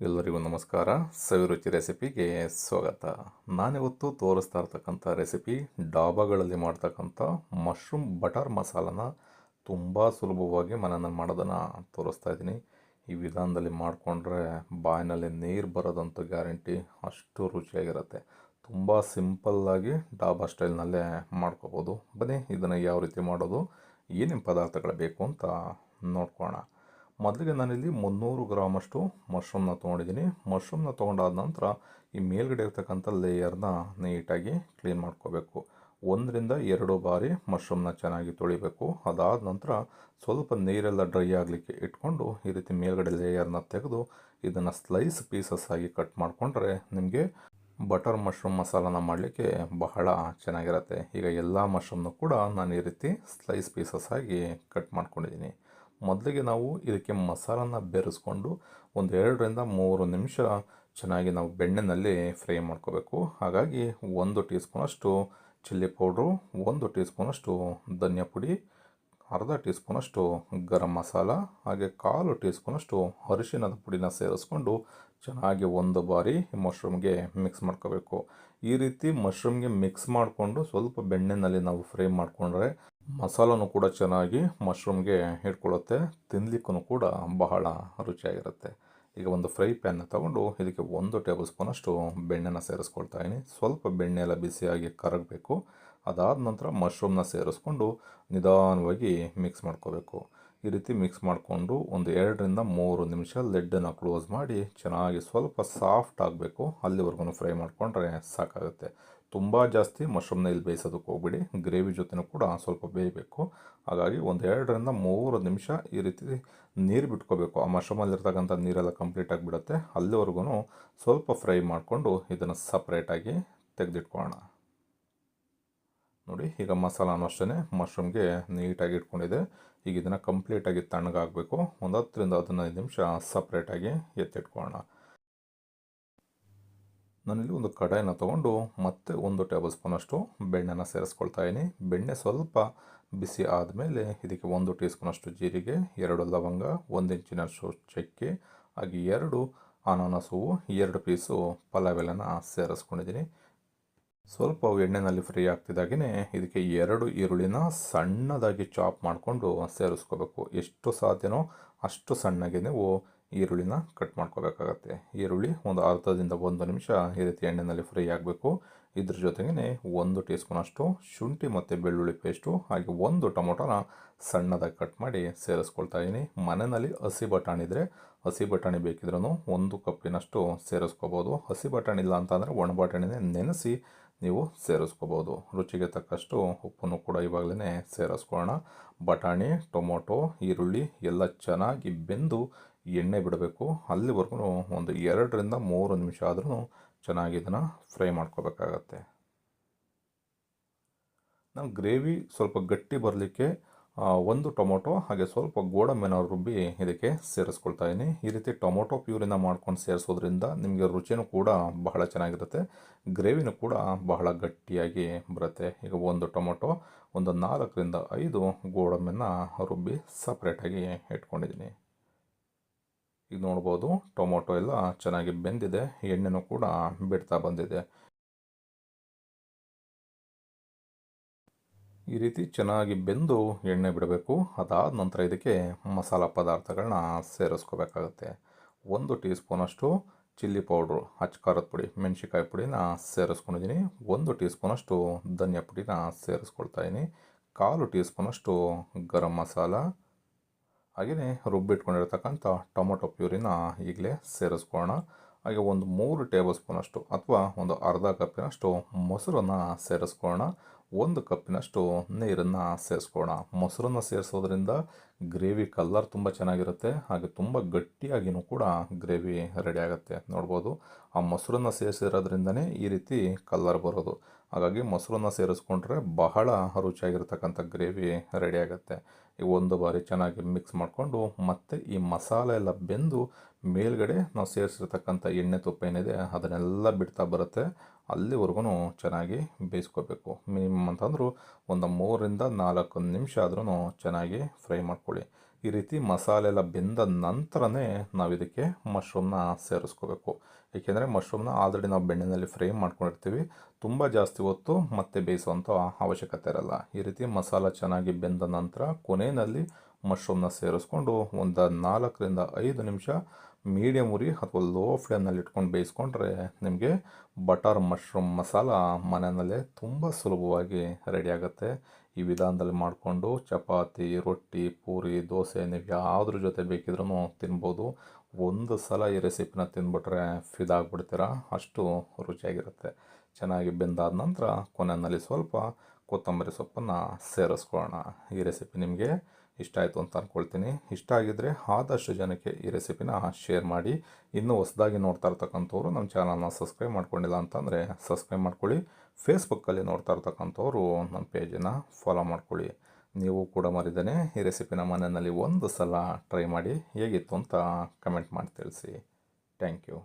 ಎಲ್ಲರಿಗೂ ನಮಸ್ಕಾರ. ಸವಿರುಚಿ ರೆಸಿಪಿಗೆ ಸ್ವಾಗತ. ನಾನಿವತ್ತು ತೋರಿಸ್ತಾ ಇರ್ತಕ್ಕಂಥ ರೆಸಿಪಿ ಡಾಬಾಗಳಲ್ಲಿ ಮಾಡ್ತಕ್ಕಂಥ ಮಶ್ರೂಮ್ ಬಟರ್ ಮಸಾಲನ ತುಂಬ ಸುಲಭವಾಗಿ ಮನೆಯಲ್ಲಿ ಮಾಡೋದನ್ನು ತೋರಿಸ್ತಾ ಇದ್ದೀನಿ. ಈ ವಿಧಾನದಲ್ಲಿ ಮಾಡಿಕೊಂಡ್ರೆ ಬಾಯಿನಲ್ಲಿ ನೀರು ಬರೋದಂತೂ ಗ್ಯಾರಂಟಿ, ಅಷ್ಟು ರುಚಿಯಾಗಿರುತ್ತೆ. ತುಂಬ ಸಿಂಪಲ್ಲಾಗಿ ಡಾಬಾ ಸ್ಟೈಲ್ನಲ್ಲೇ ಮಾಡ್ಕೋಬೋದು. ಬನ್ನಿ ಇದನ್ನು ಯಾವ ರೀತಿ ಮಾಡೋದು, ಏನೇನು ಪದಾರ್ಥಗಳು ಬೇಕು ಅಂತ ನೋಡ್ಕೊಳ್ಳೋಣ. ಮೊದಲಿಗೆ ನಾನಿಲ್ಲಿ 300 ಗ್ರಾಮಷ್ಟು ಮಶ್ರೂಮ್ನ ತೊಗೊಂಡಿದ್ದೀನಿ. ಮಶ್ರೂಮ್ನ ತೊಗೊಂಡಾದ ನಂತರ ಈ ಮೇಲ್ಗಡೆ ಇರ್ತಕ್ಕಂಥ ಲೇಯರ್ನ ನೀಟಾಗಿ ಕ್ಲೀನ್ ಮಾಡ್ಕೋಬೇಕು. 1-2 ಬಾರಿ ಮಶ್ರೂಮ್ನ ಚೆನ್ನಾಗಿ ತೊಳಿಬೇಕು. ಅದಾದ ನಂತರ ಸ್ವಲ್ಪ ನೀರೆಲ್ಲ ಡ್ರೈ ಆಗಲಿಕ್ಕೆ ಇಟ್ಕೊಂಡು ಈ ರೀತಿ ಮೇಲ್ಗಡೆ ಲೇಯರ್ನ ತೆಗೆದು ಇದನ್ನು ಸ್ಲೈಸ್ ಪೀಸಸ್ ಆಗಿ ಕಟ್ ಮಾಡಿಕೊಂಡ್ರೆ ನಿಮಗೆ ಬಟರ್ ಮಶ್ರೂಮ್ ಮಸಾಲಾನ ಮಾಡಲಿಕ್ಕೆ ಬಹಳ ಚೆನ್ನಾಗಿರುತ್ತೆ. ಈಗ ಎಲ್ಲ ಮಶ್ರೂಮ್ನು ಕೂಡ ನಾನು ಈ ರೀತಿ ಸ್ಲೈಸ್ ಪೀಸಸ್ ಆಗಿ ಕಟ್ ಮಾಡ್ಕೊಂಡಿದ್ದೀನಿ. ಮೊದಲಿಗೆ ನಾವು ಇದಕ್ಕೆ ಮಸಾಲನ ಬೆರೆಸ್ಕೊಂಡು 2-3 ನಿಮಿಷ ಚೆನ್ನಾಗಿ ನಾವು ಬೆಣ್ಣೆನಲ್ಲಿ ಫ್ರೈ ಮಾಡ್ಕೋಬೇಕು. ಹಾಗಾಗಿ 1 ಟೀ ಸ್ಪೂನಷ್ಟು ಚಿಲ್ಲಿ ಪೌಡ್ರು, 1 ಟೀ ಸ್ಪೂನಷ್ಟು ಧನಿಯಾ ಪುಡಿ, ಅರ್ಧ ಟೀ ಸ್ಪೂನಷ್ಟು ಗರಂ ಮಸಾಲ, ಹಾಗೆ 1/4 ಟೀ ಸ್ಪೂನಷ್ಟು ಅರಿಶಿಣದ ಪುಡಿನ ಸೇರಿಸ್ಕೊಂಡು ಚೆನ್ನಾಗಿ 1 ಬಾರಿ ಮಶ್ರೂಮ್ಗೆ ಮಿಕ್ಸ್ ಮಾಡ್ಕೋಬೇಕು. ಈ ರೀತಿ ಮಶ್ರೂಮ್ಗೆ ಮಿಕ್ಸ್ ಮಾಡಿಕೊಂಡು ಸ್ವಲ್ಪ ಬೆಣ್ಣೆನಲ್ಲಿ ನಾವು ಫ್ರೈ ಮಾಡಿಕೊಂಡ್ರೆ ಮಸಾಲನೂ ಕೂಡ ಚೆನ್ನಾಗಿ ಮಶ್ರೂಮ್ಗೆ ಹಿಡ್ಕೊಳ್ಳುತ್ತೆ, ತಿನ್ನಲಿಕ್ಕೂ ಕೂಡ ಬಹಳ ರುಚಿಯಾಗಿರುತ್ತೆ. ಈಗ ಒಂದು ಫ್ರೈ ಪ್ಯಾನ್ನ ತಗೊಂಡು ಇದಕ್ಕೆ 1 ಟೇಬಲ್ ಸ್ಪೂನಷ್ಟು ಬೆಣ್ಣೆನ ಸೇರಿಸ್ಕೊಳ್ತಾ ಇದ್ದೀನಿ. ಸ್ವಲ್ಪ ಬೆಣ್ಣೆ ಎಲ್ಲ ಬಿಸಿಯಾಗಿ ಕರಗಬೇಕು. ಅದಾದ ನಂತರ ಮಶ್ರೂಮ್ನ ಸೇರಿಸ್ಕೊಂಡು ನಿಧಾನವಾಗಿ ಮಿಕ್ಸ್ ಮಾಡ್ಕೋಬೇಕು. ಈ ರೀತಿ ಮಿಕ್ಸ್ ಮಾಡಿಕೊಂಡು 2-3 ನಿಮಿಷ ಲಿಡ್ಡನ್ನು ಕ್ಲೋಸ್ ಮಾಡಿ ಚೆನ್ನಾಗಿ ಸ್ವಲ್ಪ ಸಾಫ್ಟ್ ಆಗಬೇಕು, ಅಲ್ಲಿವರೆಗೂ ಫ್ರೈ ಮಾಡಿಕೊಂಡ್ರೆ ಸಾಕಾಗುತ್ತೆ. ತುಂಬ ಜಾಸ್ತಿ ಮಶ್ರೂಮ್ನ ಇಲ್ಲಿ ಬೇಯಿಸೋದಕ್ಕೆ ಹೋಗ್ಬಿಡಿ, ಗ್ರೇವಿ ಜೊತೆನೂ ಕೂಡ ಸ್ವಲ್ಪ ಬೇಯಬೇಕು. ಹಾಗಾಗಿ 2-3 ನಿಮಿಷ ಈ ರೀತಿ ನೀರು ಬಿಟ್ಕೋಬೇಕು. ಆ ಮಶ್ರೂಮಲ್ಲಿರ್ತಕ್ಕಂಥ ನೀರೆಲ್ಲ ಕಂಪ್ಲೀಟಾಗಿ ಬಿಡುತ್ತೆ, ಅಲ್ಲಿವರೆಗೂ ಸ್ವಲ್ಪ ಫ್ರೈ ಮಾಡಿಕೊಂಡು ಇದನ್ನು ಸಪ್ರೇಟಾಗಿ ತೆಗೆದಿಟ್ಕೊಳ್ಳೋಣ. ನೋಡಿ, ಈಗ ಮಸಾಲಾನು ಅಷ್ಟೇ ಮಶ್ರೂಮ್ಗೆ ನೀಟಾಗಿ ಇಟ್ಕೊಂಡಿದೆ. ಈಗ ಇದನ್ನು ಕಂಪ್ಲೀಟಾಗಿ ತಣ್ಣಗಾಗಬೇಕು. 10-15 ನಿಮಿಷ ಸಪ್ರೇಟಾಗಿ ಎತ್ತಿಟ್ಕೊಳ್ಳೋಣ. ನಾನಿಲ್ಲಿ ಒಂದು ಕಡಾಯಿನ ತೊಗೊಂಡು ಮತ್ತೆ 1 ಟೇಬಲ್ ಸ್ಪೂನಷ್ಟು ಬೆಣ್ಣೆನ ಸೇರಿಸ್ಕೊಳ್ತಾ ಇದ್ದೀನಿ. ಬೆಣ್ಣೆ ಸ್ವಲ್ಪ ಬಿಸಿ ಆದಮೇಲೆ ಇದಕ್ಕೆ 1 ಟೀ ಸ್ಪೂನಷ್ಟು ಜೀರಿಗೆ, 2 ಲವಂಗ, 1 ಇಂಚಿನಷ್ಟು ಚಕ್ಕೆ, ಹಾಗೆ 2 ಅನಾನಸ್ ಹೂವು, 2 ಪೀಸು ಪಲಾವ್ ಎಲೆನ ಸೇರಿಸ್ಕೊಂಡಿದ್ದೀನಿ. ಸ್ವಲ್ಪ ಎಣ್ಣೆಯಲ್ಲಿ ಫ್ರೈ ಆಗ್ತಿದ್ದಾಗೇ ಇದಕ್ಕೆ 2 ಈರುಳ್ಳಿನ ಸಣ್ಣದಾಗಿ ಚಾಪ್ ಮಾಡಿಕೊಂಡು ಸೇರಿಸ್ಕೋಬೇಕು. ಎಷ್ಟು ಸಾಧ್ಯನೋ ಅಷ್ಟು ಸಣ್ಣಗೆ ನೀವು ಈರುಳ್ಳಿನ ಕಟ್ ಮಾಡ್ಕೋಬೇಕಾಗತ್ತೆ. ಈರುಳ್ಳಿ ಒಂದು ಅರ್ಧದಿಂದ 1 ನಿಮಿಷ ಈ ರೀತಿ ಎಣ್ಣೆಯಲ್ಲಿ ಫ್ರೈ ಆಗಬೇಕು. ಇದ್ರ ಜೊತೆಗೇ 1 ಟೀ ಸ್ಪೂನಷ್ಟು ಶುಂಠಿ ಮತ್ತು ಬೆಳ್ಳುಳ್ಳಿ ಪೇಸ್ಟು, ಹಾಗೆ 1 ಟೊಮೊಟೊನ ಸಣ್ಣದಾಗಿ ಕಟ್ ಮಾಡಿ ಸೇರಿಸ್ಕೊಳ್ತಾ ಇದ್ದೀನಿ. ಮನೆಯಲ್ಲಿ ಹಸಿ ಬಟಾಣಿ ಇದ್ದರೆ ಹಸಿ ಬಟಾಣಿ ಬೇಕಿದ್ರೂ 1 ಕಪ್ಪಿನಷ್ಟು ಸೇರಿಸ್ಕೋಬೋದು. ಹಸಿ ಬಟಾಣಿ ಇಲ್ಲ ಅಂತಂದರೆ ಒಣ ಬಟಾಣಿನೇ ನೆನೆಸಿ ನೀವು ಸೇರಿಸ್ಕೋಬೋದು. ರುಚಿಗೆ ತಕ್ಕಷ್ಟು ಉಪ್ಪನ್ನು ಕೂಡ ಇವಾಗಲೇ ಸೇರಿಸ್ಕೊಳ್ಳೋಣ. ಬಟಾಣಿ, ಟೊಮೊಟೊ, ಈರುಳ್ಳಿ ಎಲ್ಲ ಚೆನ್ನಾಗಿ ಬೆಂದು ಎಣ್ಣೆ ಬಿಡಬೇಕು. ಅಲ್ಲಿವರೆಗೂ 2-3 ನಿಮಿಷ ಆದ್ರೂ ಚೆನ್ನಾಗಿ ಇದನ್ನು ಫ್ರೈ ಮಾಡ್ಕೋಬೇಕಾಗತ್ತೆ. ನಾನು ಗ್ರೇವಿ ಸ್ವಲ್ಪ ಗಟ್ಟಿ ಬರಲಿಕ್ಕೆ 1 ಟೊಮೊಟೊ ಹಾಗೆ ಸ್ವಲ್ಪ ಗೋಡಂಬಿನ ರುಬ್ಬಿ ಇದಕ್ಕೆ ಸೇರಿಸ್ಕೊಳ್ತಾ ಇದ್ದೀನಿ. ಈ ರೀತಿ ಟೊಮೊಟೊ ಪ್ಯೂರಿನ ಮಾಡ್ಕೊಂಡು ಸೇರಿಸೋದ್ರಿಂದ ನಿಮಗೆ ರುಚಿನೂ ಕೂಡ ಬಹಳ ಚೆನ್ನಾಗಿರುತ್ತೆ, ಗ್ರೇವಿನೂ ಕೂಡ ಬಹಳ ಗಟ್ಟಿಯಾಗಿ ಬರುತ್ತೆ. ಈಗ 1 ಟೊಮೊಟೊ, ಒಂದು 4-5 ಗೋಡಂಬಿನ ರುಬ್ಬಿ ಸಪ್ರೇಟಾಗಿ ಇಟ್ಕೊಂಡಿದ್ದೀನಿ. ಈಗ ನೋಡ್ಬೋದು, ಟೊಮೊಟೊ ಎಲ್ಲ ಚೆನ್ನಾಗಿ ಬೆಂದಿದೆ, ಎಣ್ಣೆನೂ ಕೂಡ ಬಿಡ್ತಾ ಬಂದಿದೆ. ಈ ರೀತಿ ಚೆನ್ನಾಗಿ ಬೆಂದು ಎಣ್ಣೆ ಬಿಡಬೇಕು. ಅದಾದ ನಂತರ ಇದಕ್ಕೆ ಮಸಾಲ ಪದಾರ್ಥಗಳನ್ನ ಸೇರಿಸ್ಕೋಬೇಕಾಗತ್ತೆ. 1 ಟೀ ಸ್ಪೂನಷ್ಟು ಚಿಲ್ಲಿ ಪೌಡ್ರು, ಅಚ್ಕಾರದ ಪುಡಿ, ಮೆಣಸಿಕಾಯಿ ಪುಡಿನ ಸೇರಿಸ್ಕೊಂಡಿದ್ದೀನಿ. 1 ಟೀ ಸ್ಪೂನಷ್ಟು ಧನಿಯಾ ಪುಡಿನ ಸೇರಿಸ್ಕೊಳ್ತಾ ಇದ್ದೀನಿ. 1/4 ಟೀ ಸ್ಪೂನಷ್ಟು ಗರಂ ಮಸಾಲ, ಹಾಗೆಯೇ ರುಬ್ಬಿಟ್ಕೊಂಡಿರ್ತಕ್ಕಂಥ ಟೊಮೊಟೊ ಪ್ಯೂರಿನ ಈಗಲೇ ಸೇರಿಸ್ಕೊಳ್ಳೋಣ. ಹಾಗೆ ಒಂದು 3 ಟೇಬಲ್ ಸ್ಪೂನಷ್ಟು ಅಥವಾ ಒಂದು ಅರ್ಧ ಕಪ್ಪಿನಷ್ಟು ಮೊಸರನ್ನು ಸೇರಿಸ್ಕೊಳ್ಳೋಣ. 1 ಕಪ್ಪಿನಷ್ಟು ನೀರನ್ನು ಸೇರಿಸ್ಕೊಳ್ಳೋಣ. ಮೊಸರನ್ನು ಸೇರಿಸೋದ್ರಿಂದ ಗ್ರೇವಿ ಕಲರ್ ತುಂಬ ಚೆನ್ನಾಗಿರುತ್ತೆ, ಹಾಗೆ ತುಂಬ ಗಟ್ಟಿಯಾಗಿಯೂ ಕೂಡ ಗ್ರೇವಿ ರೆಡಿ ಆಗುತ್ತೆ. ನೋಡ್ಬೋದು, ಆ ಮೊಸರನ್ನು ಸೇರಿಸಿರೋದ್ರಿಂದನೇ ಈ ರೀತಿ ಕಲರ್ ಬರೋದು. ಹಾಗಾಗಿ ಮೊಸರನ್ನು ಸೇರಿಸ್ಕೊಂಡ್ರೆ ಬಹಳ ರುಚಿಯಾಗಿರ್ತಕ್ಕಂಥ ಗ್ರೇವಿ ರೆಡಿ ಆಗುತ್ತೆ. ಈ 1 ಬಾರಿ ಚೆನ್ನಾಗಿ ಮಿಕ್ಸ್ ಮಾಡಿಕೊಂಡು ಮತ್ತೆ ಈ ಮಸಾಲೆ ಎಲ್ಲ ಬೆಂದು ಮೇಲ್ಗಡೆ ನಾವು ಸೇರಿಸಿರ್ತಕ್ಕಂಥ ಎಣ್ಣೆ ತುಪ್ಪ ಏನಿದೆ ಅದನ್ನೆಲ್ಲ ಬಿಡ್ತಾ ಬರುತ್ತೆ, ಅಲ್ಲಿವರೆಗೂ ಚೆನ್ನಾಗಿ ಬೇಯಿಸ್ಕೋಬೇಕು. ಮಿನಿಮಮ್ ಅಂತಂದರೂ ಒಂದು 3-4 ನಿಮಿಷ ಆದ್ರೂ ಚೆನ್ನಾಗಿ ಫ್ರೈ ಮಾಡ್ಕೊಳ್ಳಿ. ಈ ರೀತಿ ಮಸಾಲೆ ಎಲ್ಲ ಬೆಂದ ನಂತರನೇ ನಾವು ಇದಕ್ಕೆ ಮಶ್ರೂಮ್ನ ಸೇರಿಸ್ಕೋಬೇಕು. ಏಕೆಂದರೆ ಮಶ್ರೂಮ್ನ ಆಲ್ರೆಡಿ ನಾವು ಬೆಣ್ಣೆಯಲ್ಲಿ ಫ್ರೈ ಮಾಡ್ಕೊಂಡಿರ್ತೀವಿ, ತುಂಬ ಜಾಸ್ತಿ ಹೊತ್ತು ಮತ್ತೆ ಬೇಯಿಸುವಂಥ ಅವಶ್ಯಕತೆ ಇರಲ್ಲ. ಈ ರೀತಿ ಮಸಾಲ ಚೆನ್ನಾಗಿ ಬೆಂದ ನಂತರ ಕೊನೆಯಲ್ಲಿ ಮಶ್ರೂಮ್ನ ಸೇರಿಸ್ಕೊಂಡು ಒಂದು 4-5 ನಿಮಿಷ ಮೀಡಿಯಮ್ ಉರಿ ಅಥವಾ ಲೋ ಫ್ಲೇಮ್ನಲ್ಲಿ ಇಟ್ಕೊಂಡು ಬೇಯಿಸ್ಕೊಂಡ್ರೆ ನಿಮಗೆ ಬಟರ್ ಮಶ್ರೂಮ್ ಮಸಾಲ ಮನೆಯಲ್ಲೇ ತುಂಬ ಸುಲಭವಾಗಿ ರೆಡಿ ಆಗುತ್ತೆ. ಈ ವಿಧಾನದಲ್ಲಿ ಮಾಡಿಕೊಂಡು ಚಪಾತಿ, ರೊಟ್ಟಿ, ಪೂರಿ, ದೋಸೆ ನೀವು ಯಾವುದ್ರ ಜೊತೆ ಬೇಕಿದ್ರೂ ತಿನ್ಬೋದು. ಒಂದು ಸಲ ಈ ರೆಸಿಪಿನ ತಿಂದ್ಬಿಟ್ರೆ ಫಿದಾಗ್ಬಿಡ್ತೀರ, ಅಷ್ಟು ರುಚಿಯಾಗಿರುತ್ತೆ. ಚೆನ್ನಾಗಿ ಬೆಂದಾದ ನಂತರ ಕೊನೆಯಲ್ಲಿ ಸ್ವಲ್ಪ ಕೊತ್ತಂಬರಿ ಸೊಪ್ಪನ್ನು ಸೇರಿಸ್ಕೊಳ್ಳೋಣ. ಈ ರೆಸಿಪಿ ನಿಮಗೆ ಇಷ್ಟ ಆಯಿತು ಅಂತ ಅಂದ್ಕೊಳ್ತೀನಿ. ಇಷ್ಟ ಆಗಿದ್ದರೆ ಆದಷ್ಟು ಜನಕ್ಕೆ ಈ ರೆಸಿಪಿನ ಶೇರ್ ಮಾಡಿ. ಇನ್ನೂ ಹೊಸದಾಗಿ ನೋಡ್ತಾ ಇರ್ತಕ್ಕಂಥವ್ರು ನಮ್ಮ ಚಾನಲ್ನ ಸಬ್ಸ್ಕ್ರೈಬ್ ಮಾಡ್ಕೊಂಡಿಲ್ಲ ಅಂತಂದರೆ ಸಬ್ಸ್ಕ್ರೈಬ್ ಮಾಡ್ಕೊಳ್ಳಿ. ಫೇಸ್ಬುಕ್ಕಲ್ಲಿ ನೋಡ್ತಾ ಇರ್ತಕ್ಕಂಥವ್ರು ನಮ್ಮ ಪೇಜನ್ನು ಫಾಲೋ ಮಾಡ್ಕೊಳ್ಳಿ. ನೀವು ಕೂಡ ಮರಿದೇನೆ ಈ ರೆಸಿಪಿನ ಮನೆಯಲ್ಲಿ ಒಂದು ಸಲ ಟ್ರೈ ಮಾಡಿ ಹೇಗಿತ್ತು ಅಂತ ಕಮೆಂಟ್ ಮಾಡಿ ತಿಳಿಸಿ. Thank you.